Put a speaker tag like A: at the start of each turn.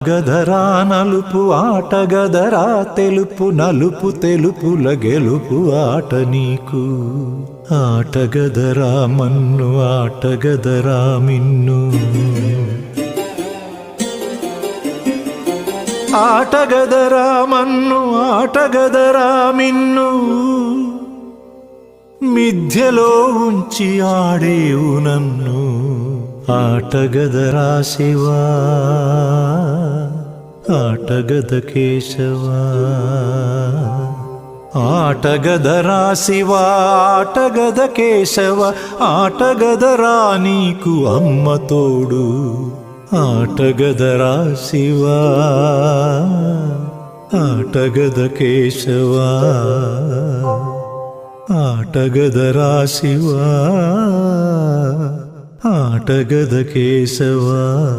A: గదరా నలుపు ఆటగదరా తెలుపు నలుపు తెలుపుల గెలుపు ఆట నీకు. ఆటగదరా మన్ను ఆటగదరా మిన్ను. ఆటగదరా మన్ను ఆటగదరా మిన్ను. మిథ్యలో ఉంచి ఆడేవు నన్ను. ఆటగదరా శివా ఆటగద కేశవా. ఆటగదరా శివా ఆటగద కేశవ. ఆటగదరా నీకు అమ్మ తోడు. ఆటగదరా శివా ఆటగద కేశవా. ఆటగదరా శివా ఆటగద కేశవా.